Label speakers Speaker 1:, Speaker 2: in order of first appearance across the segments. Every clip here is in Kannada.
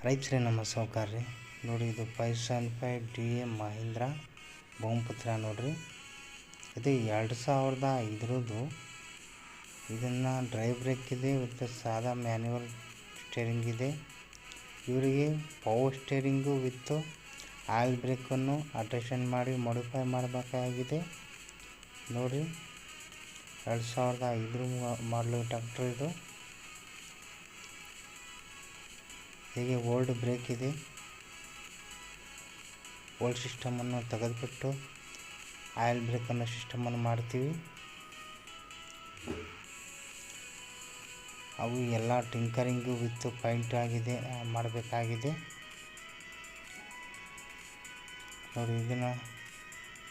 Speaker 1: ರೈತರೇ ನಮ್ಮ ಸಾಹುಕಾರ್ರಿ. ನೋಡಿರಿ, ಇದು 575 DA ಮಹೀಂದ್ರ ಬಹುಪುತ್ರ ನೋಡಿರಿ. ಇದು 2005 ಇದನ್ನು ಡ್ರೈ ಬ್ರೇಕ್ ಇದೆ ಮತ್ತು ಸಾದಾ ಮ್ಯಾನ್ಯುವಲ್ ಸ್ಟೇರಿಂಗ್ ಇದೆ. ಇವರಿಗೆ ಪವರ್ ಸ್ಟೇರಿಂಗು ವಿತ್ ಆಯಿಲ್ ಬ್ರೇಕನ್ನು ಅಟೆಷನ್ ಮಾಡಿ ಮಾಡಿಫೈ ಮಾಡಬೇಕಾಗಿದೆ. ನೋಡಿರಿ, 2005 ಮಾಡಲು ಟ್ರ್ಯಾಕ್ಟರ್ ಇದು. ಹೀಗೆ ಓಲ್ಡ್ ಬ್ರೇಕ್ ಇದೆ. ಓಲ್ಡ್ ಸಿಸ್ಟಮನ್ನು ತೆಗೆದುಬಿಟ್ಟು ಆಯಿಲ್ ಬ್ರೇಕನ್ನು ಸಿಸ್ಟಮನ್ನು ಮಾಡ್ತೀವಿ. ಅವು ಎಲ್ಲ ಟಿಂಕರಿಂಗು ವಿತ್ ಪೈಂಟ್ ಆಗಿದೆ, ಮಾಡಬೇಕಾಗಿದೆ. ನೋಡಿ, ಇದನ್ನು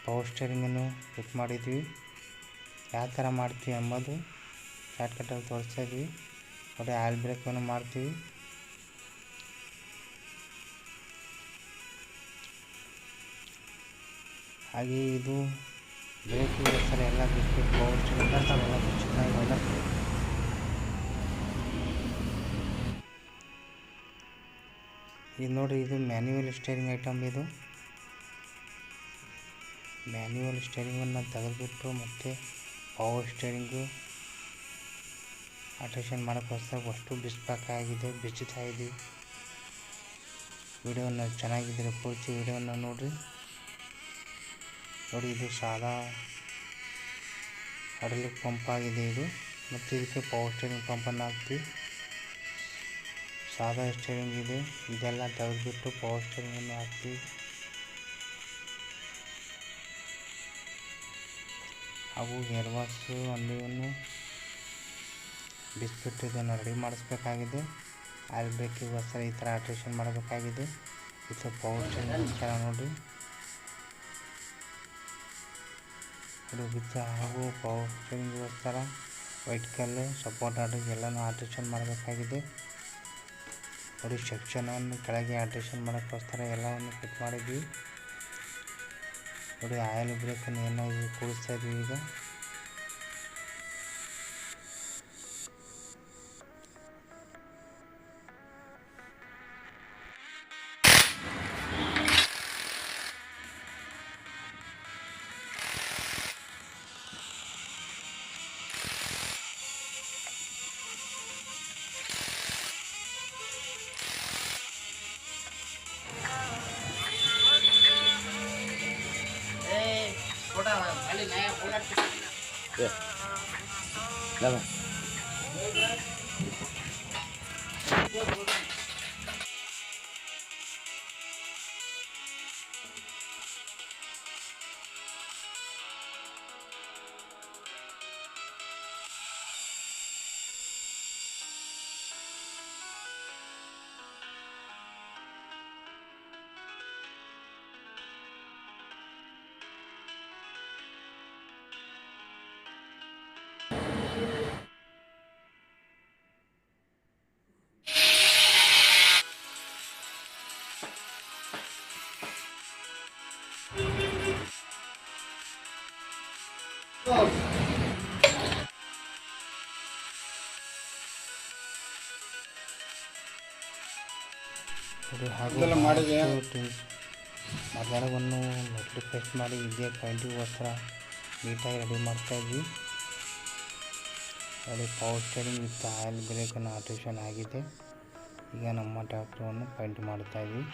Speaker 1: ಪವರ್ ಸ್ಟೇರಿಂಗನ್ನು ಫಿಟ್ ಮಾಡಿದ್ವಿ. ಯಾವ ಥರ ಮಾಡ್ತೀವಿ ಎಂಬುದು ಶಾರ್ಟ್ಕಟ್ಟಲ್ಲಿ ತೋರಿಸ್ತಾ ಇದ್ವಿ. ನೋಡಿ, ಆಯಿಲ್ ಬ್ರೇಕನ್ನು ಮಾಡ್ತೀವಿ. ಹಾಗೆ ಇದು ಬ್ರೇಕ್ ಸರ ಎಲ್ಲ ಬಿಟ್ಟು ಪವರ್ ಸ್ಟೇರಿಂಗ್ ಎಲ್ಲ ಚೆನ್ನಾಗಿ ಇದು ನೋಡಿ, ಇದು ಮ್ಯಾನ್ಯುವಲ್ ಸ್ಟೇರಿಂಗ್ ಐಟಮ್. ಇದು ಮ್ಯಾನ್ಯುವಲ್ ಸ್ಟೇರಿಂಗನ್ನು ತೆಗೆದುಬಿಟ್ಟು ಮತ್ತೆ ಪವರ್ ಸ್ಟೇರಿಂಗು ಅಟೆಷನ್ ಮಾಡೋಕ್ಕೋಸ್ಕರ ಅಷ್ಟು ಬಿಚ್ಚುತ್ತಾ ಇದ್ದೀವಿ. ವಿಡಿಯೋನ ಚೆನ್ನಾಗಿದ್ದರೆ ಪೂರ್ತಿ ವಿಡಿಯೋನ ನೋಡಿರಿ. ನೋಡಿ, ಇದು ಸಾದಾ ಹೈಡ್ರಾಲಿಕ್ ಪಂಪ್ ಆಗಿದೆ ಇದು. ಮತ್ತು ಇದಕ್ಕೆ ಪವರ್ ಸ್ಟೇರಿಂಗ್ ಪಂಪನ್ನು ಹಾಕ್ತೀವಿ. ಸಾದಾ ಸ್ಟೇರಿಂಗ್ ಇದೆ, ಇದೆಲ್ಲ ತೆಗೆದುಬಿಟ್ಟು ಪವರ್ ಸ್ಟೇರಿಂಗನ್ನು ಹಾಕ್ತೀವಿ. ಹಾಗೂ ಏರ್ಬಾಕ್ಸು ಅಲ್ಲಿಯನ್ನು ಬಿಚ್ಚಿಬಿಟ್ಟು ಇದನ್ನು ರೆಡಿ ಮಾಡಿಸ್ಬೇಕಾಗಿದೆ. ಆಯಿಲ್ ಬ್ರೇಕಿಗೋಸ್ಕರ ಈ ಥರ ಆಲ್ಟ್ರೇಷನ್ ಮಾಡಬೇಕಾಗಿದೆ. ಇದು ಪವರ್ ಸ್ಟೇರಿಂಗ್ ಥರ ನೋಡಿ. ಇದು ಬಿಚ್ಚ ಹಾಗೂ ಪವರ್ ಸ್ಟೇರಿಂಗ್ಗೋಸ್ಕರ ವೈಟ್ ಕಲ್ಲು ಸಪೋರ್ಟ್ ಆರ್ಡರ್ ಎಲ್ಲನೂ ಆಲ್ಟ್ರೇಷನ್ ಮಾಡಬೇಕಾಗಿದೆ. ನೋಡಿ, ಸೆಕ್ಷನನ್ನು ಕೆಳಗೆ ಆಲ್ಟ್ರೇಷನ್ ಮಾಡೋಕ್ಕೋಸ್ಕರ ಎಲ್ಲವನ್ನು ಫಿಟ್ ಮಾಡಿದ್ವಿ. ನೋಡಿ, ಆಯಿಲ್ ಬ್ರೇಕನ್ನು ಏನಾಗಿ ಕೂಡಿಸ್ತಾ ಇದ್ವಿ ಈಗ. ಹಾಗೂ ಮರಳವನ್ನು ಮೆಟ್ಲು ಪೇಸ್ಟ್ ಮಾಡಿ ಇದೇ ಪೈಂಟಿಗೋಸ್ಕರ ನೀಟಾಗಿ ರೆಡಿ ಮಾಡ್ತಾಯಿದ್ವಿ. ಅಲ್ಲಿ ಪವರ್ ಸ್ಟೇರಿಂಗ್ ವಿತ್ ಆಯಿಲ್ ಬ್ರೇಕನ್ನು ಆಲ್ಟ್ರೇಷನ್ ಆಗಿದೆ. ಈಗ ನಮ್ಮ ಟ್ರ್ಯಾಕ್ಟರನ್ನು ಪೈಂಟ್ ಮಾಡ್ತಾಯಿದ್ವಿ.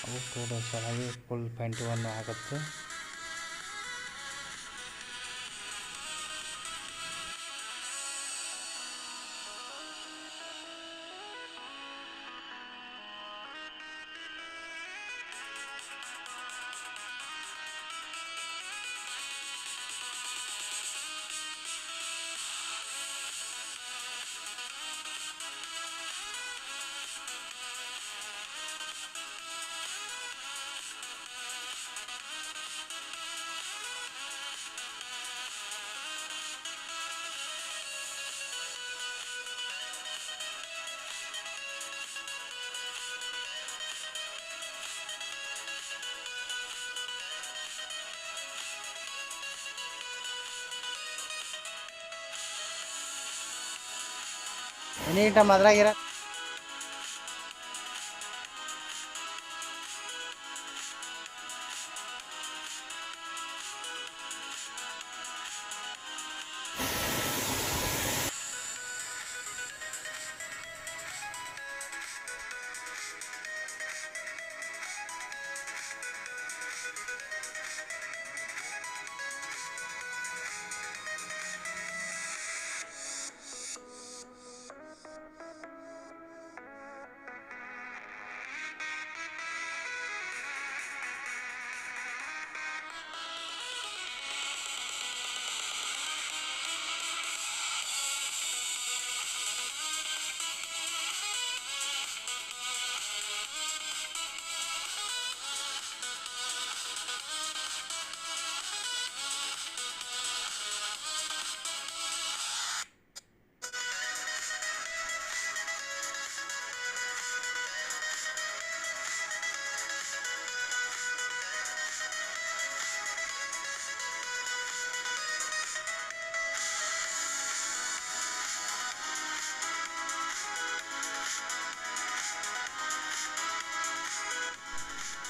Speaker 1: ಅವು ಟೋಟಲ್ ಫುಲ್ ಪೈಂಟವನ್ನು ಆಗುತ್ತೆ. ನೀಟಾಗಿ ಅದ್ರಾಗಿರ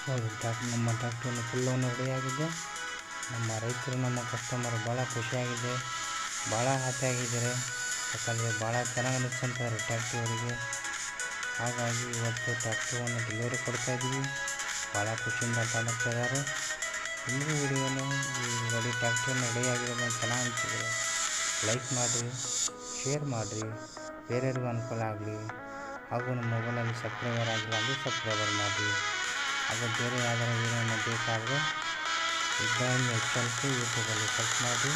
Speaker 1: ನೋಡಿ ನಮ್ಮ ಟ್ಯಾಕ್ಟ್ರನ್ನು ಫುಲ್ಲನ್ನು ರೆಡಿಯಾಗಿದೆ. ನಮ್ಮ ರೈತರು ನಮ್ಮ ಕಸ್ಟಮರ್ ಭಾಳ ಖುಷಿಯಾಗಿದೆ, ಭಾಳ ಹ್ಯಾಪಿಯಾಗಿದ್ದಾರೆ. ಯಾಕಂದರೆ ಭಾಳ ಚೆನ್ನಾಗಿ ಅನಿಸ್ತಂತಾರೆ ಟ್ಯಾಕ್ಟ್ರಿ ಅವರಿಗೆ. ಹಾಗಾಗಿ ಇವತ್ತು ಟ್ಯಾಕ್ಟ್ರವನ್ನು ಡೆಲಿವರಿ ಕೊಡ್ತಾಯಿದ್ದೀವಿ. ಭಾಳ ಖುಷಿಯಿಂದ ಕಾಣುತ್ತಿದ್ದಾರೆ. ಇನ್ನೂ ವಿಡಿಯೋನು ಈ ಟ್ಯಾಕ್ಟ್ರನ್ನು ರೆಡಿಯಾಗಿದೆ ಚೆನ್ನಾಗಿ ಅನಿಸಿದರೆ ಲೈಕ್ ಮಾಡಿರಿ, ಶೇರ್ ಮಾಡಿರಿ, ಬೇರೆಯವ್ರಿಗೂ ಅನುಕೂಲ ಆಗಲಿ. ಹಾಗೂ ನಮ್ಮ ಮೊಬೈಲಲ್ಲಿ ಸಬ್ಸ್ಕ್ರೈಬರ್ ಆಗಿಲ್ಲ ಅಂದರೆ ಸಬ್ಸ್ಕ್ರೈಬರ್ ಮಾಡಿರಿ. ಹಾಗೂ ಬೇರೆ ಯಾವ್ದಾರ ವೀಡಿಯೋನ ಬೇಕಾದರೆ ಇಬ್ರಾಹಿಂ HLK ಯೂಟ್ಯೂಬಲ್ಲಿ ಸರ್ಚ್ ಮಾಡಿ.